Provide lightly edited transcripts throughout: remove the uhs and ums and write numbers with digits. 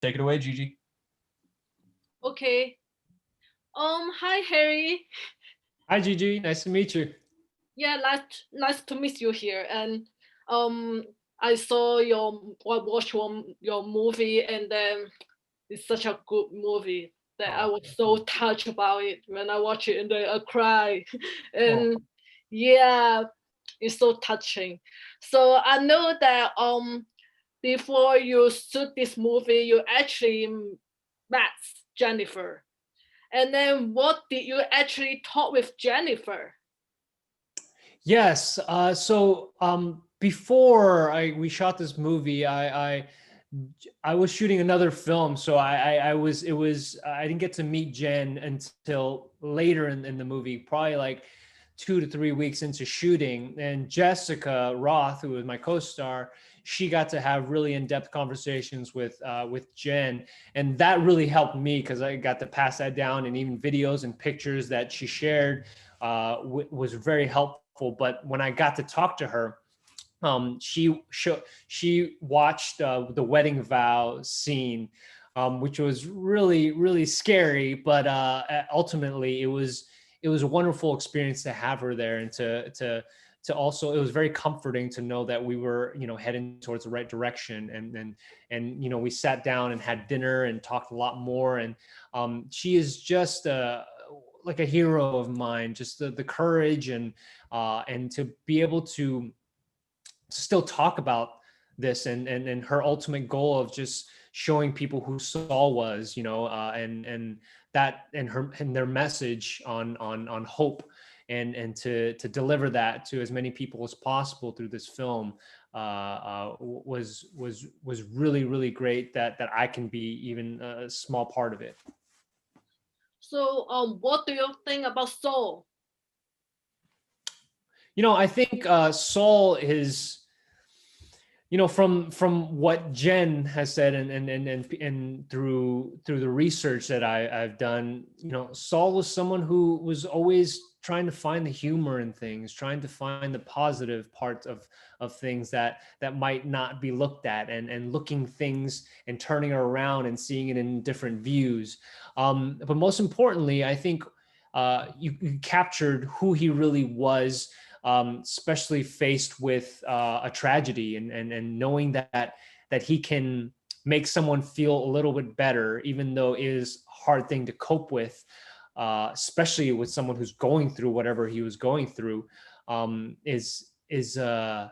Take it away, Gigi. Okay. Hi Harry. Hi, Gigi. Nice to meet you. Yeah, nice to meet you here. And I saw watch your movie, and then it's such a good movie that I was so touched about it when I watch it, and then I cry. And yeah, it's so touching. So I know that before you shoot this movie, you actually met Jennifer. And then what did you actually talk with Jennifer? Yes. So before we shot this movie, I was shooting another film, so I didn't get to meet Jen until later in the movie, probably like 2 to 3 weeks into shooting. And Jessica Rothe, who was my co-star, she got to have really in-depth conversations with Jen, and that really helped me because I got to pass that down, and even videos and pictures that she shared was very helpful. But when I got to talk to her, she watched the wedding vow scene, which was really, really scary, but ultimately it was a wonderful experience to have her there, and to also, it was very comforting to know that we were, heading towards the right direction. And we sat down and had dinner and talked a lot more. And she is just like a hero of mine, just the courage and to be able to still talk about this and her ultimate goal of just showing people who Saul was, and that and their message on hope, and to deliver that to as many people as possible through this film was really, really great that I can be even a small part of it. So what do you think about Saul? I think Saul is, from what Jen has said and through the research that I've done, Saul was someone who was always trying to find the humor in things, trying to find the positive parts of things that might not be looked at, and looking things and turning it around and seeing it in different views. But most importantly, I think you captured who he really was, especially faced with a tragedy, and knowing that he can make someone feel a little bit better, even though it is a hard thing to cope with, especially with someone who's going through whatever he was going through, is a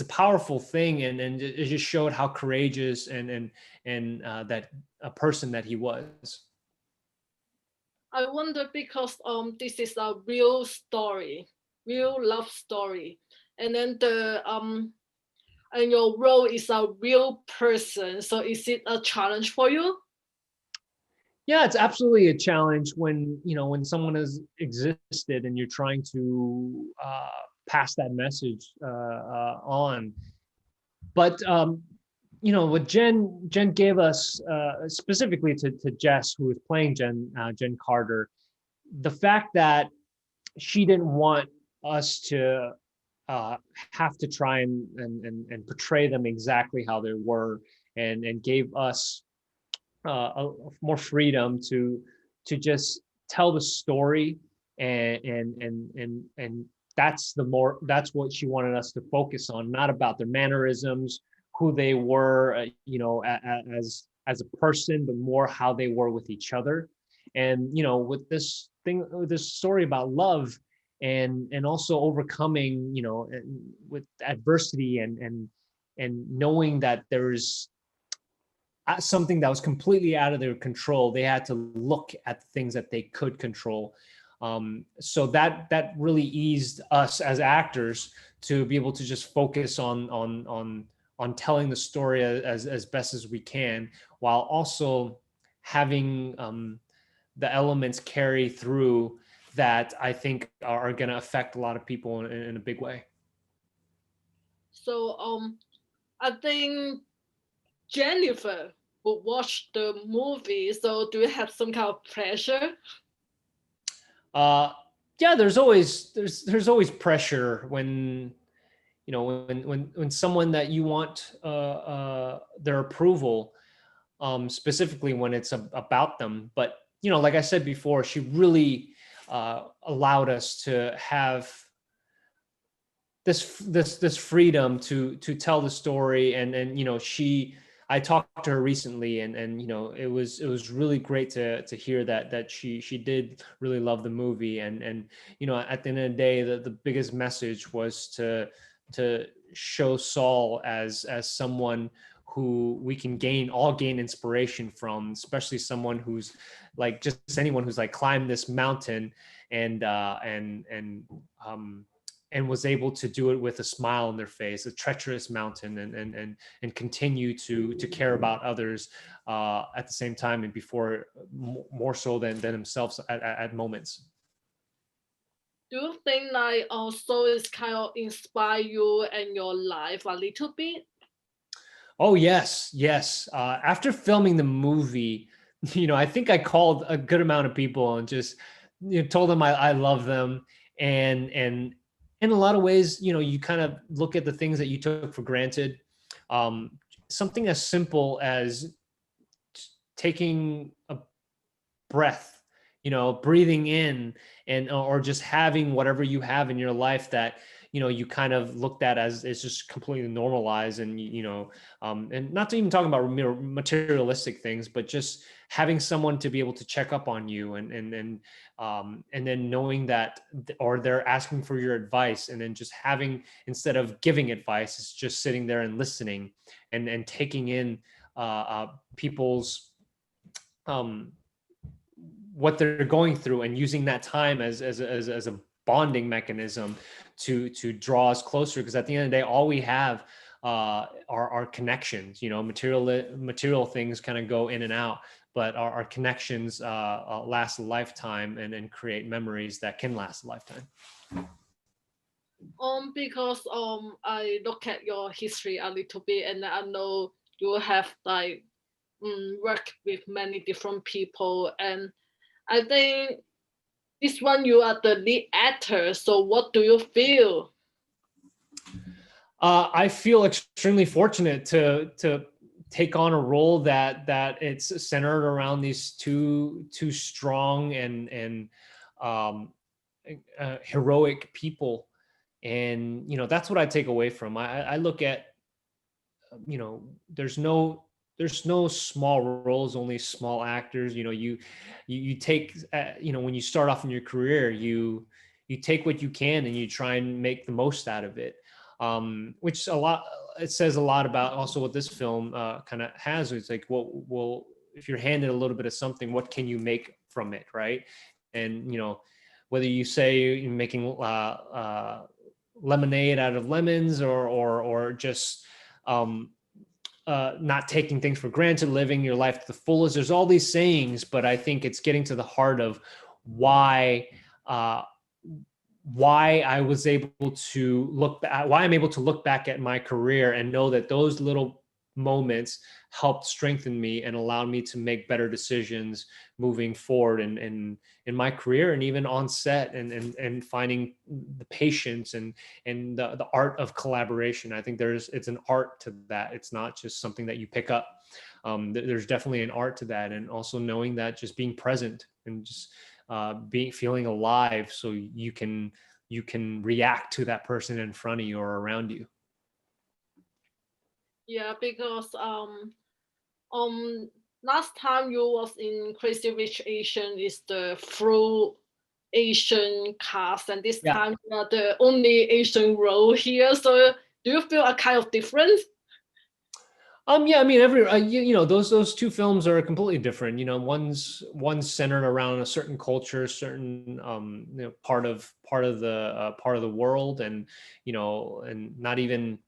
powerful thing, and it just showed how courageous and that a person that he was. I wonder, because this is a real story, real love story, and then and your role is a real person. So is it a challenge for you? Yeah, it's absolutely a challenge when someone has existed and you're trying to pass that message on. But what Jen gave us, specifically to Jess, who was playing Jen Carter, the fact that she didn't want us to have to try and portray them exactly how they were, and gave us more freedom to just tell the story, and that's what she wanted us to focus on, not about their mannerisms, who they were, as a person, but more how they were with each other. And with this story about love, and also overcoming, with adversity, and knowing that there's something that was completely out of their control. They had to look at the things that they could control. So that really eased us as actors to be able to just focus on telling the story as best as we can, while also having the elements carry through that I think are going to affect a lot of people in a big way. So I think Jennifer would watch the movie. So do you have some kind of pressure? Yeah, there's always pressure when when someone that you want their approval, specifically when it's about them. But, you know, like I said before, she really allowed us to have this freedom to tell the story. And you know, I talked to her recently, and you know, it was really great to hear that she did really love the movie. And you know, at the end of the day, the biggest message was to show Saul as someone who we can all gain inspiration from, especially someone who's like, just anyone who's like climbed this mountain and was able to do it with a smile on their face, a treacherous mountain, and continue to care about others at the same time, and before more so than themselves at moments. Do you think like also it's kind of inspire you and your life a little bit? Oh yes. After filming the movie, you know, I think I called a good amount of people and just, you know, told them I love them. And in a lot of ways, you know, you kind of look at the things that you took for granted. Something as simple as taking a breath, you know, breathing in, or just having whatever you have in your life that, you know, you kind of looked at as it's just completely normalized. And, you know, and not to even talk about materialistic things, but just having someone to be able to check up on you, and then knowing that, or they're asking for your advice, and then just having, instead of giving advice, it's just sitting there and listening, and taking in people's what they're going through, and using that time as a bonding mechanism to draw us closer. Because at the end of the day, all we have are connections. You know, material things kind of go in and out, but our connections last a lifetime, and create memories that can last a lifetime. Because I look at your history a little bit, and I know you have like worked with many different people, and I think this one you are the lead actor. So what do you feel? I feel extremely fortunate to take on a role that it's centered around these two strong and heroic people. And, you know, that's what I take away from. I look at, you know, there's no small roles, only small actors. You know, you take, you know, when you start off in your career, you take what you can and you try and make the most out of it. Which it says a lot about also what this film kind of has. It's like, well, if you're handed a little bit of something, what can you make from it, right? And, you know, whether you say you're making lemonade out of lemons, or just not taking things for granted, living your life to the fullest. There's all these sayings, but I think it's getting to the heart of why I was able to why I'm able to look back at my career and know that those little moments helped strengthen me and allowed me to make better decisions moving forward in my career, and even on set, and finding the patience and the art of collaboration. I think it's an art to that. It's not just something that you pick up. There's definitely an art to that, and also knowing that, just being present and just feeling alive, so you can react to that person in front of you or around you. Yeah, because last time you was in Crazy Rich Asian is the full Asian cast, and this time you are the only Asian role here. So do you feel a kind of difference? Yeah, I mean, you know, those two films are completely different. You know, one's centered around a certain culture, certain you know, part of the world, and, you know, and not even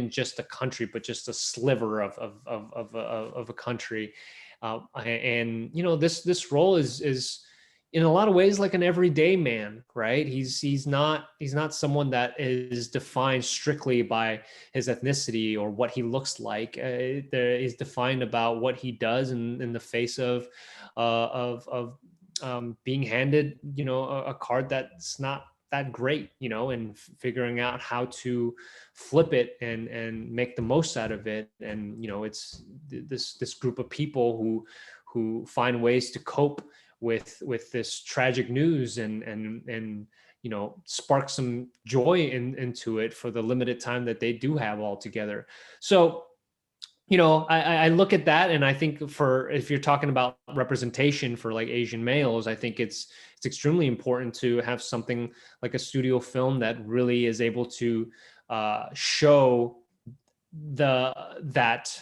just a country, but just a sliver of a country. And, you know, this role is in a lot of ways like an everyday man, right? He's not someone that is defined strictly by his ethnicity or what he looks like. He's defined about what he does in the face of being handed, you know, a card that's not that great, you know, and figuring out how to flip it and make the most out of it. And, you know, it's this group of people who find ways to cope with this tragic news and you know, spark some joy into it for the limited time that they do have all together. So, you know, I look at that, and I think if you're talking about representation for like Asian males, I think it's extremely important to have something like a studio film that really is able to show that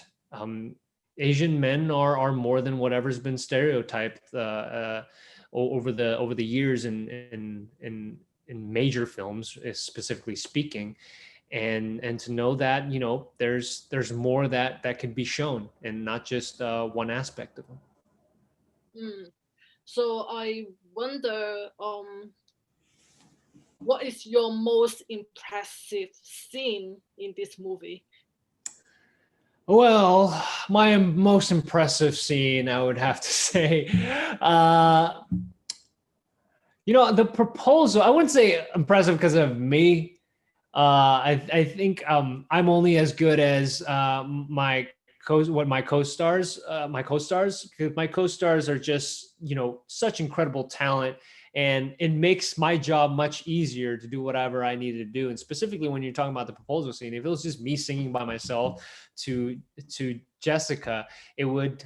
Asian men are more than whatever's been stereotyped over the years in major films, specifically speaking. And to know that, you know, there's more that could be shown, and not just one aspect of them. So I wonder, what is your most impressive scene in this movie? Well, my most impressive scene, I would have to say, you know, the proposal. I wouldn't say impressive because of me. I think I'm only as good as my co-stars, because my co-stars are just, you know, such incredible talent, and it makes my job much easier to do whatever I needed to do. And specifically when you're talking about the proposal scene, if it was just me singing by myself to Jessica, it would,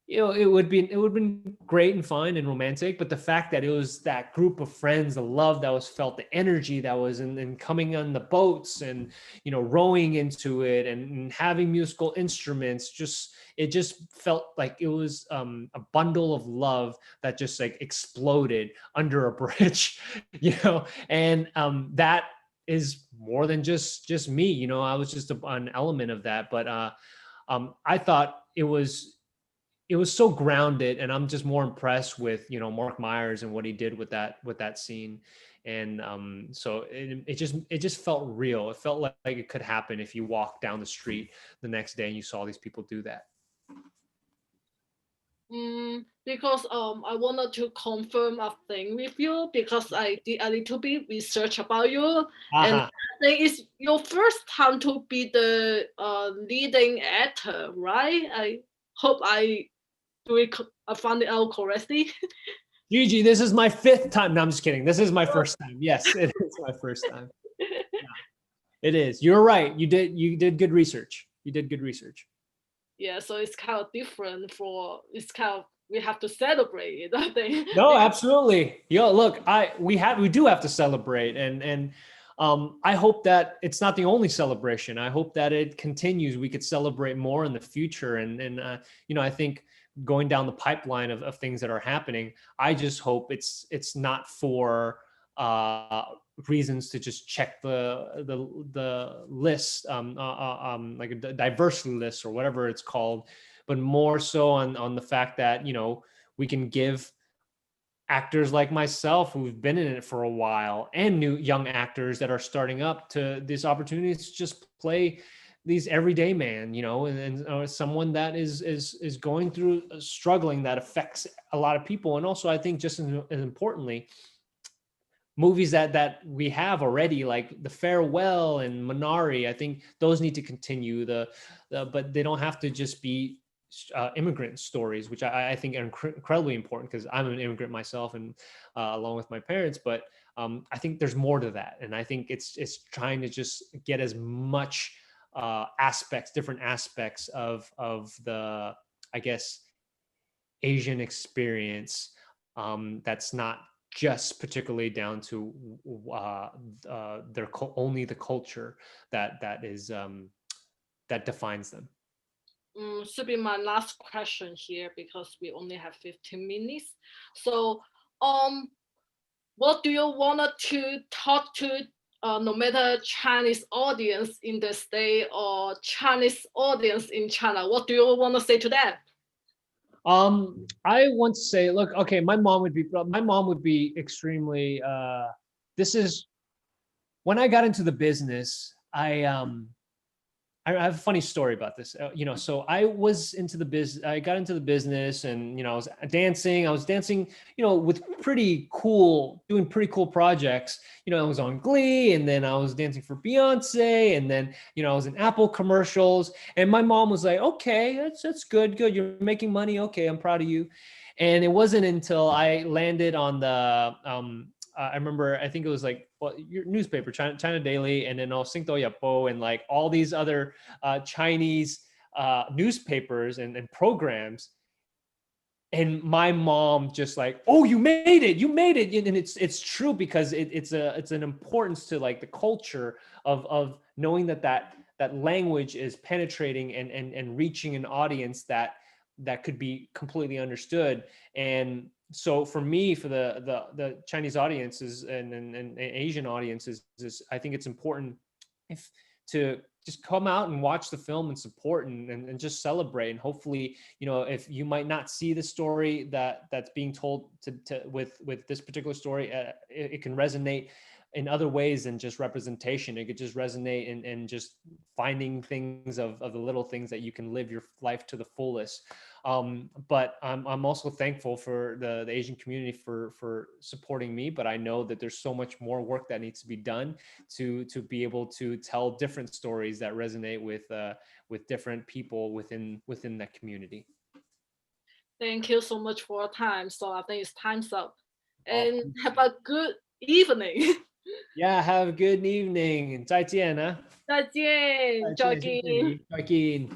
you know, it would been great and fine and romantic. But the fact that it was that group of friends, the love that was felt, the energy that was in coming on the boats and, you know, rowing into it and having musical instruments, it just felt like it was a bundle of love that just like exploded under a bridge, you know. And that is more than just me, you know. I was just an element of that. But I thought it was so grounded, and I'm just more impressed with, you know, Mark Myers and what he did with that scene. And so it just felt real. It felt like it could happen if you walked down the street the next day and you saw these people do that. Because I wanted to confirm a thing with you, because I did a little bit research about you, and I think it's your first time to be the leading actor, right? I hope I found it out correctly. Gigi, this is my 5th time. No, I'm just kidding. This is my first time. Yes, it is my first time. Yeah, it is. You're right. You did good research. You did good research. Yeah, so it's kind of different we have to celebrate it, I think. No, absolutely. Yo, look, we do have to celebrate, and I hope that it's not the only celebration. I hope that it continues. We could celebrate more in the future, and you know, I think going down the pipeline of things that are happening, I just hope it's not for reasons to just check the list, like a diversity list or whatever it's called, but more so on the fact that, you know, we can give actors like myself who've been in it for a while, and new young actors that are starting up, to these opportunities to just play these everyday man, you know, and someone that is going through struggling that affects a lot of people. And also, I think just as importantly, movies that we have already, like The Farewell and Minari, I think those need to continue. But they don't have to just be immigrant stories, which I think are incredibly important, because I'm an immigrant myself, and along with my parents. But I think there's more to that, and I think it's trying to just get as much different aspects of the, I guess, Asian experience, that's not just particularly down to only the culture that is that defines them. Should be my last question here, because we only have 15 minutes. So what do you want to talk to no matter Chinese audience in the States or Chinese audience in China? What do you want to say to them? I want to say, look, okay, my mom would be extremely, this is when I got into the business, I I have a funny story about this. So I got into the business, and I was dancing, with doing pretty cool projects. I was on Glee, and then I was dancing for Beyonce, and then I was in Apple commercials. And my mom was like, "Okay, that's good. You're making money. Okay, I'm proud of you." And it wasn't until I landed on the I remember, I think it was like, your newspaper, China Daily, and then Singto Yapo, and like all these other Chinese newspapers and programs. And my mom just like, "Oh, you made it. And it's true, because it's an importance to like the culture of knowing that language is penetrating and reaching an audience that could be completely understood. And so for me, for the Chinese audiences and Asian audiences, I think it's important to just come out and watch the film and support and just celebrate. And hopefully, if you might not see the story that's being told with this particular story, it can resonate in other ways than just representation. It could just resonate in just finding things of the little things that you can live your life to the fullest. But I'm also thankful for the Asian community for supporting me. But I know that there's so much more work that needs to be done to be able to tell different stories that resonate with different people within that community. Thank you so much for your time. So I think it's time's up. And Awesome. have a good evening. Yeah, have a good evening. 再见啊。再见，再见，谢谢 Joaquin。你，Joaquin。